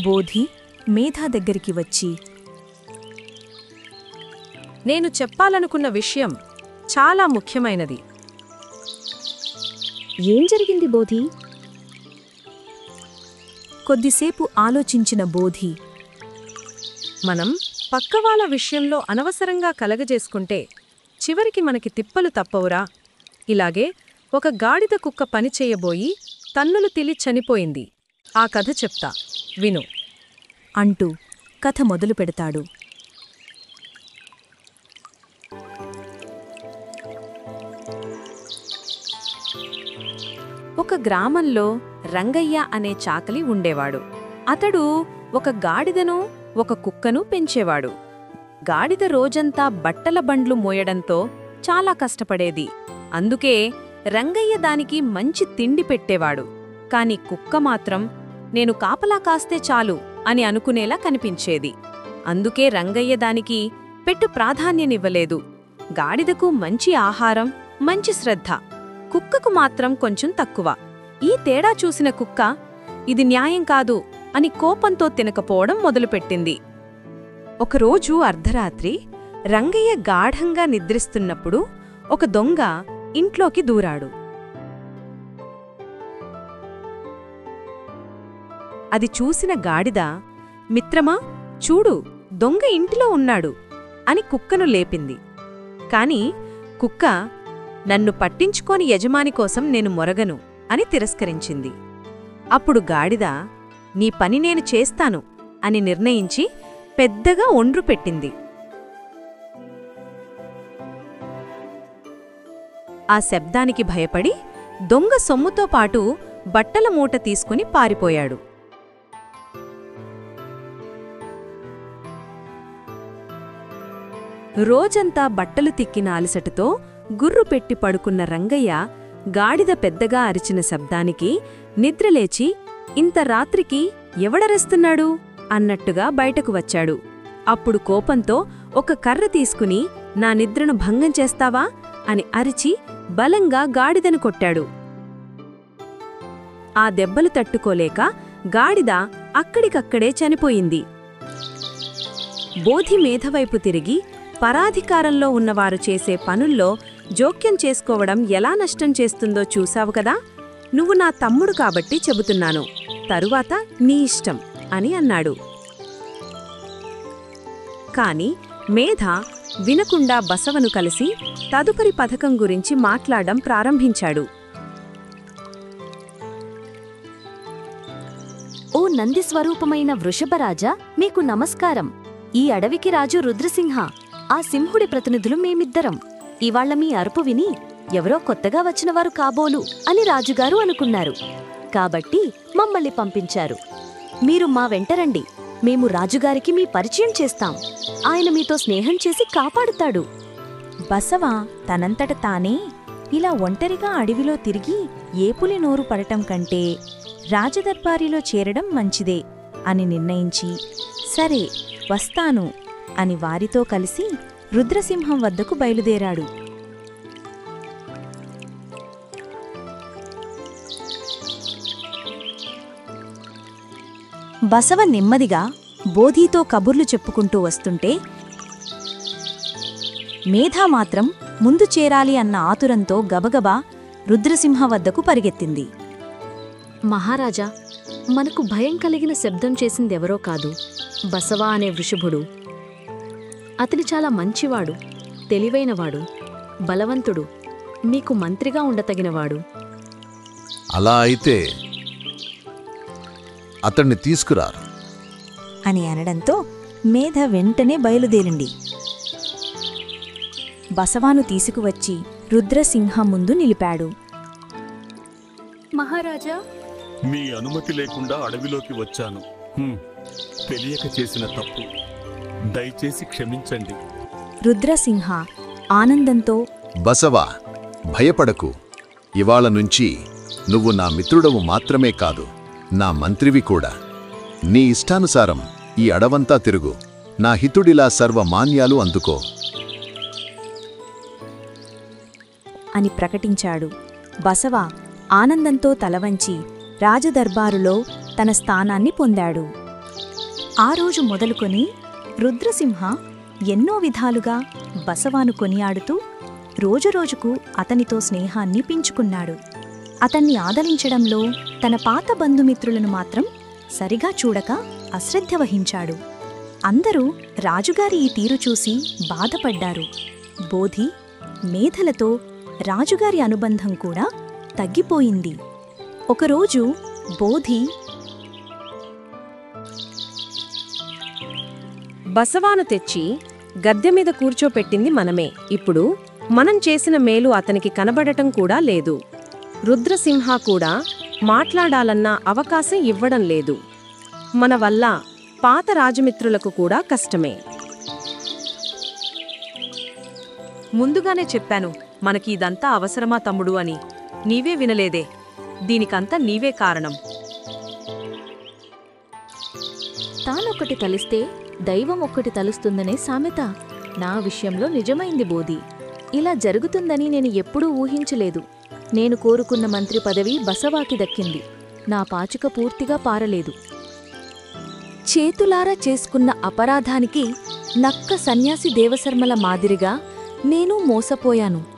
బోధి మేధా దగ్గరికి వచ్చి, నేను చెప్పాలనుకున్న విషయం చాలా ముఖ్యమైనది. ఏం జరిగింది బోధి? కొద్దిసేపు ఆలోచించిన బోధి, మనం పక్కవాళ్ళ విషయంలో అనవసరంగా కలగజేసుకుంటే చివరికి మనకి తిప్పలు తప్పవురా. ఇలాగే ఒక గాడిద కుక్క పనిచేయబోయి తన్నులు తిలి చనిపోయింది. ఆ కథ చెప్తా, విను అంటూ కథ మొదలుపెడతాడు. ఒక గ్రామంలో రంగయ్య అనే చాకలి ఉండేవాడు. అతడు ఒక గాడిదను ఒక కుక్కను పెంచేవాడు. గాడిద రోజంతా బట్టల బండ్లు మోయడంతో చాలా కష్టపడేది. అందుకే రంగయ్య దానికి మంచి తిండి పెట్టేవాడు. కాని కుక్క మాత్రం నేను కాపలా కాస్తే చాలు అని అనుకునేలా కనిపించేది. అందుకే రంగయ్య దానికి పెట్టు ప్రాధాన్యనివ్వలేదు. గాడిదకు మంచి ఆహారం, మంచి శ్రద్ధ, కుక్కకు మాత్రం కొంచెం తక్కువ. ఈ తేడా చూసిన కుక్క ఇది న్యాయం కాదు అని కోపంతో తినకపోవడం మొదలుపెట్టింది. ఒకరోజు అర్ధరాత్రి రంగయ్య గాఢంగా నిద్రిస్తున్నప్పుడు ఒక దొంగ ఇంట్లోకి దూరాడు. అది చూసిన గాడిద, మిత్రమా చూడు, దొంగ ఇంటిలో ఉన్నాడు అని కుక్కను లేపింది. కాని కుక్క, నన్ను పట్టించుకోని యజమాని కోసం నేను మొరగను అని తిరస్కరించింది. అప్పుడు గాడిద, నీ పని నేను చేస్తాను అని నిర్ణయించి పెద్దగా ఒండ్రు పెట్టింది. ఆ శబ్దానికి భయపడి దొంగ సొమ్ముతో పాటు బట్టల మూట తీసుకుని పారిపోయాడు. రోజంతా బట్టలు తిక్కిన అలసటతో గుర్రు పెట్టి పడుకున్న రంగయ్య గాడిద పెద్దగా అరిచిన శబ్దానికి నిద్రలేచి, ఇంత రాత్రికి ఎవడరెస్తున్నాడు అన్నట్టుగా బయటకు వచ్చాడు. అప్పుడు కోపంతో ఒక కర్ర తీసుకుని, నా నిద్రను భంగం చేస్తావా అని అరిచి బలంగా గాడిదను కొట్టాడు. ఆ దెబ్బలు తట్టుకోలేక గాడిద అక్కడికక్కడే చనిపోయింది. బోధి మేధవైపు తిరిగి, పరాధికారంలో ఉన్నవారు చేసే పనుల్లో జోక్యం చేసుకోవడం ఎలా నష్టం చేస్తుందో చూశావు కదా, నువ్వు నా తమ్ముడు కాబట్టి చెబుతున్నాను, తరువాత నీ ఇష్టం అని అన్నాడు. కాని మేధ వినకుండా బసవను కలిసి తదుపరి పథకం గురించి మాట్లాడడం ప్రారంభించాడు. ఓ నందిస్వరూపమైన వృషభరాజా, మీకు నమస్కారం. ఈ అడవికి రాజు రుద్రసింహ, ఆ సింహుడి ప్రతినిధులు మేమిద్దరం. ఇవాళ్ల మీ అరుపు విని ఎవరో కొత్తగా వచ్చినవారు కాబోలు అని రాజుగారు అనుకున్నారు. కాబట్టి మమ్మల్ని పంపించారు. మీరు మా వెంటరండి, మేము రాజుగారికి మీ పరిచయం చేస్తాం. ఆయన మీతో స్నేహం చేసి కాపాడుతాడు. బసవ తనంతట తానే ఇలా ఒంటరిగా అడవిలో తిరిగి ఏపులి నోరు పడటం కంటే రాజదర్బారీలో చేరడం మంచిదే అని నిర్ణయించి, సరే వస్తాను అని వారితో కలిసి రుద్రసింహం వద్దకు బయలుదేరాడు. బసవ నెమ్మదిగా బోధితో కబుర్లు చెప్పుకుంటూ వస్తుంటే మేధా మాత్రం ముందు చేరాలి అన్న ఆతురంతో గబగబా రుద్రసింహ వద్దకు పరిగెత్తింది. మహారాజా, మనకు భయం కలిగిన శబ్దం చేసిందెవరో కాదు, బసవ అనే వృషభుడు. అతని చాలా మంచివాడు, తెలివైనవాడు, బలవంతుడు, మీకు మంత్రిగా ఉండతగినవాడు. అలా అయితే అతన్ని తీసుకురారు అని అనడంతో మేధ వెంటనే బయలుదేరింది. బసవాను తీసుకువచ్చి రుద్రసింహం ముందు నిలిపాడు. మహారాజా, మీ అనుమతి లేకుండా అడవిలోకి వచ్చాను. తెలియక చేసిన తప్పు, దయచేసి క్షమించండి. రుద్రసింహ ఆనందంతో, బసవా, భయపడకు. ఇవాళ నుంచి నువ్వు నా మిత్రుడవు మాత్రమే కాదు, నా మంత్రివి కూడా. నీ ఇష్టానుసారం ఈ అడవంతా తిరుగు. నా హితుడిలా సర్వమాన్యాలు అందుకో అని ప్రకటించాడు. బసవ ఆనందంతో తలవంచి రాజదర్బారులో తన స్థానాన్ని పొందాడు. ఆ రోజు మొదలుకొని రుద్రసింహ ఎన్నో విధాలుగా బసవాను కొనియాడుతూ రోజురోజుకు అతనితో స్నేహాన్ని పెంచుకున్నాడు. అతన్ని ఆదరించడంలో తన పాత బంధుమిత్రులను మాత్రం సరిగా చూడక అశ్రద్ధ వహించాడు. అందరూ రాజుగారి ఈ తీరు చూసి బాధపడ్డారు. బోధి, మేధలతో రాజుగారి అనుబంధం కూడా తగ్గిపోయింది. ఒకరోజు బోధి బసవాను తెచ్చి గద్దె మీద కూర్చోపెట్టింది మనమే. ఇప్పుడు మనం చేసిన మేలు అతనికి కనబడటం కూడా లేదు. రుద్రసింహ కూడా మాట్లాడాలన్న అవకాశం ఇవ్వడం లేదు. మన వల్ల పాత రాజమిత్రులకు కూడా కష్టమే. ముందుగానే చెప్పాను మనకి ఇదంతా అవసరమా తమ్ముడు అని. నీవే వినలేదే. దీనికంతా నీవే కారణం. తానొక్కటి తలిస్తే దైవం ఒక్కటి తలుస్తుందనే సామెత నా విషయంలో నిజమైంది బోధి. ఇలా జరుగుతుందని నేను ఎప్పుడూ ఊహించలేదు. నేను కోరుకున్న మంత్రి పదవి బసవాకి దక్కింది. నా పాచిక పూర్తిగా పారలేదు. చేతులారా చేసుకున్న అపరాధానికి నక్క సన్యాసి దేవశర్మల మాదిరిగా నేను మోసపోయాను.